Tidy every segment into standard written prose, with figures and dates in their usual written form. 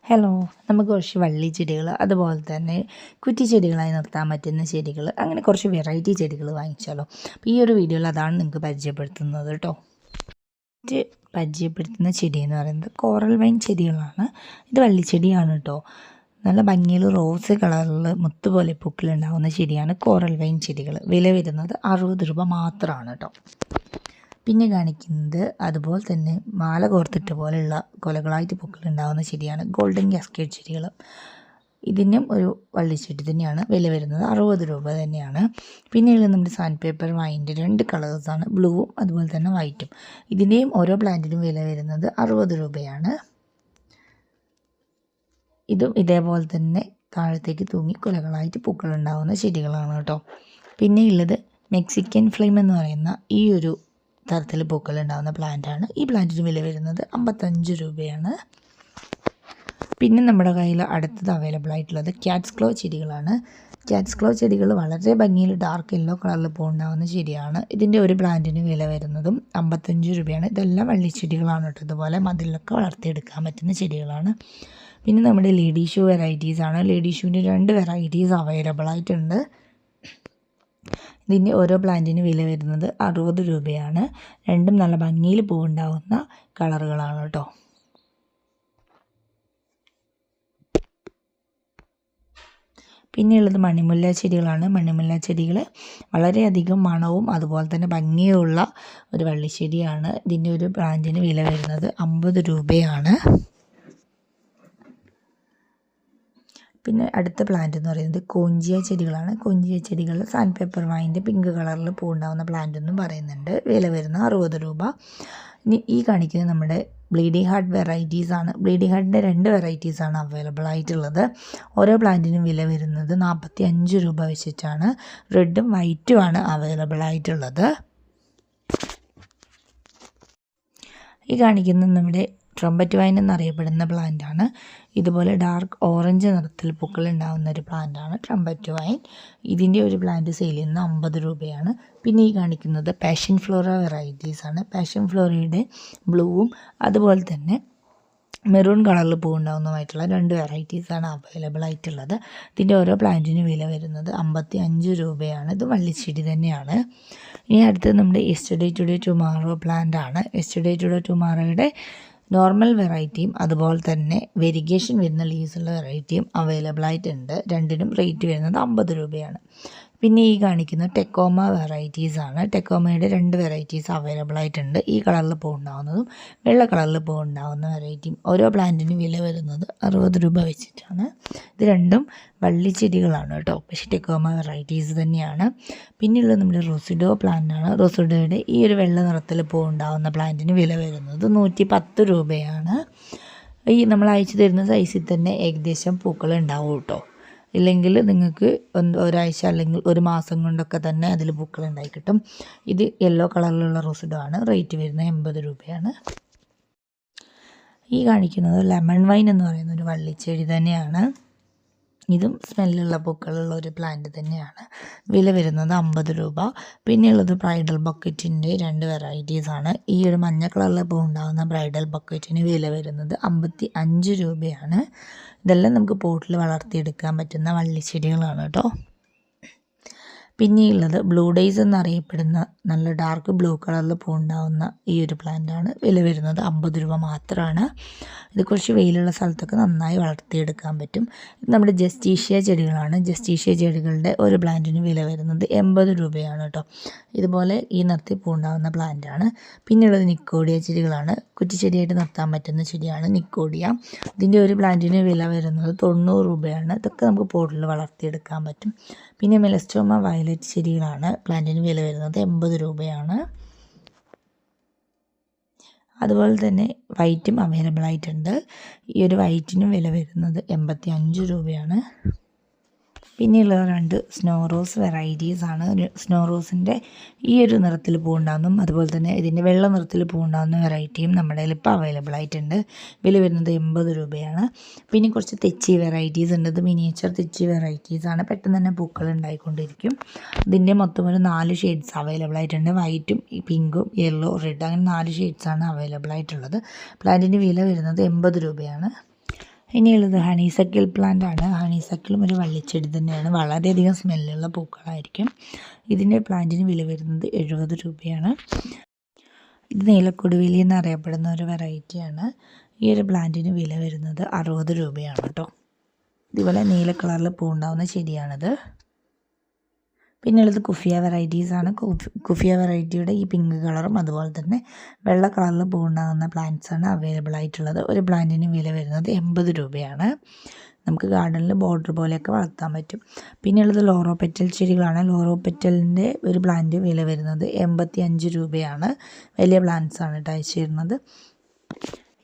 Hello, നമുക്ക് കുറച്ച് വള്ളി ചെടികൾ അതുപോലെ തന്നെ കുറ്റിച്ചെടികളായി നിർത്താൻ പറ്റുന്ന ചെടികൾ അങ്ങനെ കുറച്ച് വെറൈറ്റി ചെടികൾ വാങ്ങിച്ചാലോ. അപ്പോൾ ഈ ഒരു വീഡിയോയിൽ അതാണ് നിങ്ങൾക്ക് പരിചയപ്പെടുത്തുന്നത് കേട്ടോ. പരിചയപ്പെടുത്തുന്ന ചെടി എന്ന് പറയുന്നത് കോറൽ വൈൻ ചെടികളാണ്. ഇത് വള്ളിച്ചെടിയാണ് കേട്ടോ. നല്ല ഭംഗിയിൽ റോസ് കളറിൽ മുത്തുപോലെ പൂക്കളുണ്ടാകുന്ന ചെടിയാണ് കോറൽ വൈൻ ചെടികൾ. വില വരുന്നത് 60 രൂപ മാത്രമാണ് കേട്ടോ. പിന്നെ കാണിക്കുന്നത് അതുപോലെ തന്നെ മാല കോർത്തിട്ട് പോലെയുള്ള കൊലകളായിട്ട് പൂക്കളുണ്ടാകുന്ന ചെടിയാണ് ഗോൾഡൻ കാസ്കേഡ് ചെടികൾ. ഇതിനും ഒരു വള്ളിച്ചെടി തന്നെയാണ്. വില വരുന്നത് 60 രൂപ തന്നെയാണ്. പിന്നെയുള്ള നമ്മുടെ സാൻഡ് പേപ്പർ വൈൻ്റെ 2 കളേഴ്സാണ്, ബ്ലൂവും അതുപോലെ തന്നെ വൈറ്റും. ഇതിൻ്റെയും ഓരോ പ്ലാന്റിനും വില വരുന്നത് 60 രൂപയാണ്. ഇതും ഇതേപോലെ തന്നെ താഴത്തേക്ക് തൂങ്ങി കൊലകളായിട്ട് പൂക്കളുണ്ടാകുന്ന ചെടികളാണ് കേട്ടോ. പിന്നെയുള്ളത് മെക്സിക്കൻ ഫ്ലെയിം എന്ന് പറയുന്ന ഈ ഒരു തരത്തിൽ പൂക്കൾ ഉണ്ടാകുന്ന പ്ലാന്റാണ്. ഈ പ്ലാന്റിന് വില വരുന്നത് 55 രൂപയാണ്. പിന്നെ നമ്മുടെ കയ്യിൽ അടുത്തത് അവൈലബിൾ ആയിട്ടുള്ളത് ക്യാറ്റ്സ് ക്ലോ ചെടികളാണ്. ക്യാറ്റ്സ് ക്ലോ ചെടികൾ വളരെ ഭംഗിയിൽ ഡാർക്ക് യെല്ലോ കളറിൽ പൂണ്ടാകുന്ന ചെടിയാണ്. ഇതിൻ്റെ ഒരു പ്ലാന്റിന് വില വരുന്നതും 55 രൂപയാണ്. ഇതെല്ലാം വള്ളിച്ചെടികളാണ് കേട്ടോ. ഇതുപോലെ മതിലൊക്കെ വളർത്തിയെടുക്കാൻ പറ്റുന്ന ചെടികളാണ്. പിന്നെ നമ്മുടെ ലേഡി ഷൂ വെറൈറ്റീസാണ്. ലേഡി ഷൂവിൻ്റെ 2 വെറൈറ്റീസ് അവൈലബിൾ ആയിട്ടുണ്ട്. ഇതിൻ്റെ ഓരോ പ്ലാന്റിന് വില വരുന്നത് 60 രൂപയാണ്. രണ്ടും നല്ല ഭംഗിയിൽ പൂവുണ്ടാകുന്ന കളറുകളാണ് കേട്ടോ. പിന്നെയുള്ളത് മണിമുല്ല ചെടികളാണ്. മണിമുല്ല ചെടികൾ വളരെയധികം മണവും അതുപോലെ തന്നെ ഭംഗിയുള്ള ഒരു വള്ളിച്ചെടിയാണ്. ഇതിൻ്റെ ഒരു പ്ലാന്റിന് വില വരുന്നത് 50 രൂപയാണ്. പിന്നെ അടുത്ത പ്ലാന്റ് എന്ന് പറയുന്നത് കോഞ്ചിയ ചെടികളാണ്. കോഞ്ചിയ ചെടികൾ സാൻഡ് പേപ്പർ വൈൻ്റെ പിങ്ക് കളറിൽ പൂണ്ടാവുന്ന പ്ലാന്റ് എന്നും പറയുന്നുണ്ട്. വില വരുന്ന 60 രൂപ. ഇനി ഈ കാണിക്കുന്നത് നമ്മുടെ ബ്ലീഡിംഗ് ഹാർട്ട് വെറൈറ്റീസ് ആണ്. ബ്ലീഡിംഗ് ഹാർട്ടിൻ്റെ 2 വെറൈറ്റീസാണ് അവൈലബിൾ ആയിട്ടുള്ളത്. ഓരോ പ്ലാന്റിനും വില വരുന്നത് 45 രൂപ വെച്ചിട്ടാണ്. റെഡും വൈറ്റുമാണ് അവൈലബിൾ ആയിട്ടുള്ളത്. ഈ കാണിക്കുന്നത് നമ്മുടെ ട്രംപറ്റ് വൈൻ എന്നറിയപ്പെടുന്ന പ്ലാന്റാണ്. ഇതുപോലെ ഡാർക്ക് ഓറഞ്ച് നിറത്തിൽ പൂക്കൾ ഉണ്ടാകുന്ന ഒരു പ്ലാന്റാണ് ട്രംപറ്റ് വൈൻ. ഇതിൻ്റെ ഒരു പ്ലാന്റ് സെയിൽ ചെയ്യുന്നത് 50 രൂപയാണ്. പിന്നെ ഈ കാണിക്കുന്നത് പാഷൻ ഫ്ലോറ വെറൈറ്റീസാണ്. പാഷൻ ഫ്ലോറയുടെ ബ്ലൂവും അതുപോലെ തന്നെ മെറൂൺ കളറിൽ പൂവുണ്ടാകുന്നതുമായിട്ടുള്ള 2 വെറൈറ്റീസാണ് അവൈലബിൾ ആയിട്ടുള്ളത്. ഇതിൻ്റെ ഓരോ പ്ലാന്റിനും വില വരുന്നത് 55 രൂപയാണ്. ഇത് വള്ളിച്ചെടി തന്നെയാണ്. ഇനി അടുത്തത് നമ്മുടെ യെസ്റ്റർഡേ ടുഡേ ടുമാറോ പ്ലാന്റ് ആണ്. യെസ്റ്റർഡേ ടുഡേ ടുമാറോയുടെ നോർമൽ വെറൈറ്റിയും അതുപോലെ തന്നെ വെരിഗേഷൻ വരുന്ന ലീവ്സുള്ള വെറൈറ്റിയും അവൈലബിൾ ആയിട്ടുണ്ട്. രണ്ടിനും റേറ്റ് വരുന്നത് 50 രൂപയാണ്. പിന്നെ ഈ കാണിക്കുന്ന ടെക്കോമ വെറൈറ്റീസാണ്. ടെക്കോമയുടെ 2 വെറൈറ്റീസ് അവൈലബിൾ ആയിട്ടുണ്ട്. ഈ കളറിൽ പൂവുണ്ടാകുന്നതും വെള്ള കളറിൽ പൂവുണ്ടാകുന്ന വെറൈറ്റിയും. ഓരോ പ്ലാന്റിനും വില വരുന്നത് 60 രൂപ വെച്ചിട്ടാണ്. ഇത് രണ്ടും വള്ളിച്ചെടികളാണ് കേട്ടോ, പക്ഷേ ടെക്കോമ വെറൈറ്റീസ് തന്നെയാണ്. പിന്നെയുള്ളത് നമ്മുടെ റോസിഡോ പ്ലാന്റാണ്. റോസിഡോയുടെ ഈ ഒരു വെള്ള നിറത്തിൽ പൂവുണ്ടാകുന്ന പ്ലാന്റിന് വില വരുന്നത് 110 രൂപയാണ്. ഈ നമ്മൾ അയച്ചു തരുന്ന സൈസിൽ തന്നെ ഏകദേശം പൂക്കൾ ഉണ്ടാവും കേട്ടോ. ഇല്ലെങ്കിൽ നിങ്ങൾക്ക് ഒരാഴ്ച അല്ലെങ്കിൽ ഒരു മാസം കൊണ്ടൊക്കെ തന്നെ അതിൽ പൂക്കൾ ഉണ്ടായി കിട്ടും. ഇത് യെല്ലോ കളറിലുള്ള റോസിഡോ ആണ്. റേറ്റ് വരുന്നത് 80 രൂപയാണ്. ഈ കാണിക്കുന്നത് ലെമൺ വൈൻ എന്ന് പറയുന്ന ഒരു വള്ളിച്ചെടി തന്നെയാണ്. ഇതും സ്മെല്ലുള്ള പൂക്കളുള്ള ഒരു പ്ലാന്റ് തന്നെയാണ്. വില വരുന്നത് 50 രൂപ. പിന്നെയുള്ളത് ബ്രൈഡൽ ബക്കറ്റിൻ്റെ 2 വെറൈറ്റീസാണ്. ഈ ഒരു മഞ്ഞ കളറിൽ പൂവുണ്ടാകുന്ന ബ്രൈഡൽ ബക്കറ്റിന് വില വരുന്നത് 55 രൂപയാണ്. ഇതെല്ലാം നമുക്ക് പോട്ടിൽ വളർത്തിയെടുക്കാൻ പറ്റുന്ന വള്ളിച്ചെടികളാണ് കേട്ടോ. പിന്നെയുള്ളത് ബ്ലൂ ഡേയ്സ് എന്നറിയപ്പെടുന്ന നല്ല ഡാർക്ക് ബ്ലൂ കളറിൽ പൂവുണ്ടാകുന്ന ഈ ഒരു പ്ലാന്റാണ്. വില വരുന്നത് 50 രൂപ മാത്രമാണ്. ഇത് കുറച്ച് വെയിലുള്ള സ്ഥലത്തൊക്കെ നന്നായി വളർത്തിയെടുക്കാൻ പറ്റും. ഇത് നമ്മുടെ ജസ്റ്റീഷ്യ ചെടികളാണ്. ജസ്റ്റീഷ്യ ചെടികളുടെ ഒരു പ്ലാന്റിന് വില വരുന്നത് 80 രൂപയാണ് കേട്ടോ. ഇതുപോലെ ഈ നിറത്തിൽ പൂവുണ്ടാകുന്ന പ്ലാന്റാണ്. പിന്നെയുള്ളത് നിക്കോഡിയ ചെടികളാണ്. കുറ്റിച്ചെടിയായിട്ട് നിർത്താൻ പറ്റുന്ന ചെടിയാണ് നിക്കോഡിയ. ഇതിൻ്റെ ഒരു പ്ലാന്റിന് വില വരുന്നത് 90 രൂപയാണ്. ഇതൊക്കെ നമുക്ക് പോട്ടിൽ വളർത്തിയെടുക്കാൻ പറ്റും. പിന്നെ മെലസ്റ്റോമ വയലറ്റ് ചെടികളാണ്. പ്ലാന്റിന് വില വരുന്നത് 80 രൂപയാണ്. അതുപോലെ തന്നെ വൈറ്റും അവൈലബിൾ ആയിട്ടുണ്ട്. ഈ ഒരു വൈറ്റിനും വില വരുന്നത് 85 രൂപയാണ്. പിന്നെയുള്ള 2 സ്നോ റോസ് വെറൈറ്റീസാണ്. സ്നോ റോസിൻ്റെ ഈ ഒരു നിറത്തിൽ പൂവുണ്ടാകുന്നതും അതുപോലെ തന്നെ ഇതിൻ്റെ വെള്ള നിറത്തിൽ പൂവുണ്ടാകുന്ന വെറൈറ്റിയും നമ്മുടെ കയ്യിൽ ഇപ്പോൾ അവൈലബിൾ ആയിട്ടുണ്ട്. വില വരുന്നത് 80 രൂപയാണ്. പിന്നെ കുറച്ച് തെച്ചി വെറൈറ്റീസ് ഉണ്ട്. ഇത് മിനിയേച്ചർ തെച്ചി വെറൈറ്റീസാണ്. പെട്ടെന്ന് തന്നെ പൂക്കൾ ഉണ്ടായിക്കൊണ്ടിരിക്കും. ഇതിൻ്റെ മൊത്തം ഒരു 4 ഷെയ്ഡ്സ് അവൈലബിൾ ആയിട്ടുണ്ട്. വൈറ്റും പിങ്കും യെല്ലോ റെഡ് അങ്ങനെ 4 ഷെയ്ഡ്സാണ് അവൈലബിൾ ആയിട്ടുള്ളത്. പ്ലാന്റിൻ്റെ വില വരുന്നത് 80 രൂപയാണ്. ഇനിയുള്ളത് ഹണിസക്കിൾ പ്ലാന്റ് ആണ്. ഹണിസക്കിളും ഒരു വള്ളിച്ചെടി തന്നെയാണ്. വളരെയധികം സ്മെല്ലുള്ള പൂക്കളായിരിക്കും. ഇതിൻ്റെ പ്ലാന്റിന് വില വരുന്നത് 70 രൂപയാണ്. ഇത് നീലക്കൊടുവേലി എന്നറിയപ്പെടുന്ന ഒരു വെറൈറ്റിയാണ്. ഈ ഒരു പ്ലാന്റിന് വില വരുന്നത് 60 രൂപയാണ് കേട്ടോ. ഇതുപോലെ നീല കളറിൽ പൂവുണ്ടാവുന്ന ചെടിയാണിത്. പിന്നെയുള്ളത് കുഫിയ വെറൈറ്റീസ് ആണ്. കുഫിയ വെറൈറ്റിയുടെ ഈ പിങ്ക് കളറും അതുപോലെ തന്നെ വെള്ള കളറിൽ പൂവുണ്ടാകുന്ന പ്ലാന്റ്സ് ആണ് അവൈലബിൾ ആയിട്ടുള്ളത്. ഒരു പ്ലാന്റിന് വില വരുന്നത് 80 രൂപയാണ്. നമുക്ക് ഗാർഡനിൽ ബോർഡർ പോലെയൊക്കെ വളർത്താൻ പറ്റും. പിന്നെയുള്ളത് ലോറോ പെറ്റൽ ചെടികളാണ്. ലോറോ പെറ്റലിൻ്റെ ഒരു പ്ലാന്റ് വില വരുന്നത് 85 രൂപയാണ്. വലിയ പ്ലാന്റ്സ് ആണ് അയച്ചു തരുന്നത്.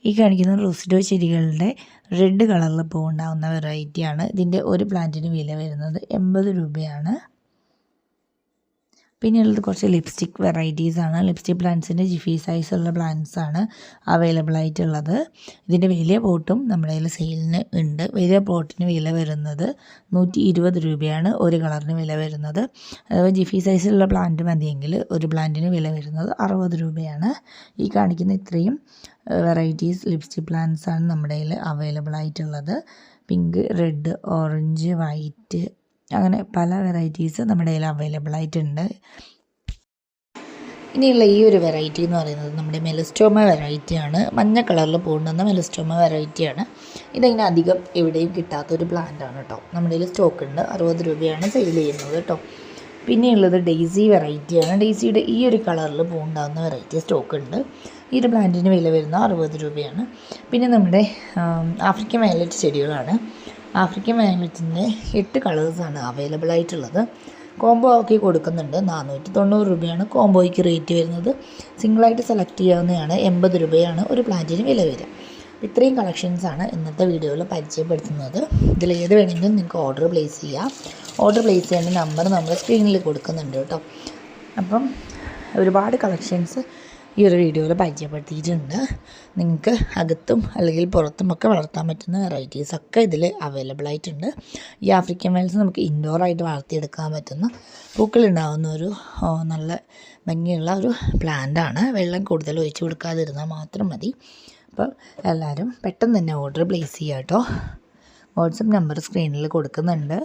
ഈ കാണിക്കുന്ന റോസിഡോ ചെടികളുടെ റെഡ് കളറിൽ പൂവുണ്ടാകുന്ന വെറൈറ്റിയാണ്. ഇതിൻ്റെ ഒരു പ്ലാന്റിന് വില വരുന്നത് 80 രൂപയാണ്. പിന്നെയുള്ളത് കുറച്ച് ലിപ്സ്റ്റിക് വെറൈറ്റീസ് ആണ്. ലിപ്സ്റ്റിക് പ്ലാന്റ്സിൻ്റെ ജിഫി സൈസുള്ള പ്ലാന്റ്സ് ആണ് അവൈലബിൾ ആയിട്ടുള്ളത്. ഇതിൻ്റെ വലിയ പോട്ടും നമ്മുടെ കയ്യിൽ സെയിലിന് ഉണ്ട്. വലിയ പോട്ടിന് വില വരുന്നത് 120 രൂപയാണ്. ഒരു കളറിന് വില വരുന്നത്. അഥവാ ജിഫി സൈസിലുള്ള പ്ലാന്റ് മതിയെങ്കിൽ ഒരു പ്ലാന്റിന് വില വരുന്നത് 60 രൂപയാണ്. ഈ കാണിക്കുന്ന ഇത്രയും വെറൈറ്റീസ് ലിപ്സ്റ്റിക് പ്ലാന്റ്സ് ആണ് നമ്മുടെ കയ്യിൽ അവൈലബിൾ ആയിട്ടുള്ളത്. പിങ്ക്, റെഡ്, ഓറഞ്ച്, വൈറ്റ്, അങ്ങനെ പല വെറൈറ്റീസ് നമ്മുടെ കയ്യിൽ അവൈലബിൾ ആയിട്ടുണ്ട്. ഇനിയുള്ള ഈ ഒരു വെറൈറ്റി എന്ന് പറയുന്നത് നമ്മുടെ മെലസ്റ്റോമ വെറൈറ്റിയാണ്. മഞ്ഞ കളറിൽ പോകുന്ന മെലസ്റ്റോമ വെറൈറ്റിയാണ്. ഇതിങ്ങനെ അധികം എവിടെയും കിട്ടാത്തൊരു പ്ലാന്റാണ് കേട്ടോ. നമ്മുടെ കയ്യിൽ സ്റ്റോക്ക് ഉണ്ട്. 60 രൂപയാണ് സെയിൽ ചെയ്യുന്നത് കേട്ടോ. പിന്നെയുള്ളത് ഡെയ്സി വെറൈറ്റിയാണ്. ഡെയ്സിയുടെ ഈ ഒരു കളറിൽ പൂവുണ്ടാകുന്ന വെറൈറ്റി സ്റ്റോക്ക് ഉണ്ട്. ഈ ഒരു പ്ലാന്റിന് വില വരുന്നത് 60 രൂപയാണ്. പിന്നെ നമ്മുടെ ആഫ്രിക്കൻ വയലറ്റ് ചെടികളാണ്. ആഫ്രിക്കൻ വയലറ്റിൻ്റെ 8 കളേഴ്സാണ് അവൈലബിൾ ആയിട്ടുള്ളത്. കോംബോ ആക്കി കൊടുക്കുന്നുണ്ട്. 490 രൂപയാണ് കോംബോയ്ക്ക് റേറ്റ് വരുന്നത്. സിംഗിളായിട്ട് സെലക്ട് ചെയ്യാവുന്നതാണ്. 80 രൂപയാണ് ഒരു പ്ലാന്റിന് വില വരിക. ഇത്രയും കളക്ഷൻസാണ് ഇന്നത്തെ വീഡിയോയിൽ പരിചയപ്പെടുത്തുന്നത്. ഇതിലേത് വേണമെങ്കിലും നിങ്ങൾക്ക് ഓർഡർ പ്ലേസ് ചെയ്യാം. ഓർഡർ പ്ലേസ് ചെയ്യേണ്ട നമ്പർ നമ്മൾ സ്ക്രീനിൽ കൊടുക്കുന്നുണ്ട് കേട്ടോ. അപ്പം ഒരുപാട് കളക്ഷൻസ് ഈ ഒരു വീഡിയോയിൽ പരിചയപ്പെടുത്തിയിട്ടുണ്ട്. നിങ്ങൾക്ക് അകത്തും അല്ലെങ്കിൽ പുറത്തുമൊക്കെ വളർത്താൻ പറ്റുന്ന വെറൈറ്റീസൊക്കെ ഇതിൽ അവൈലബിൾ ആയിട്ടുണ്ട്. ഈ ആഫ്രിക്കൻ വയലറ്റ്സ് നമുക്ക് ഇൻഡോറായിട്ട് വളർത്തിയെടുക്കാൻ പറ്റുന്ന പൂക്കളുണ്ടാകുന്ന ഒരു നല്ല ഭംഗിയുള്ള ഒരു പ്ലാന്റാണ്. വെള്ളം കൂടുതൽ ഒഴിച്ച് കൊടുക്കാതിരുന്നാൽ മാത്രം മതി. അപ്പോൾ എല്ലാവരും പെട്ടെന്ന് തന്നെ ഓർഡർ പ്ലേസ് ചെയ്യുക കേട്ടോ. വാട്സപ്പ് നമ്പർ സ്ക്രീനിൽ കൊടുക്കുന്നുണ്ട്.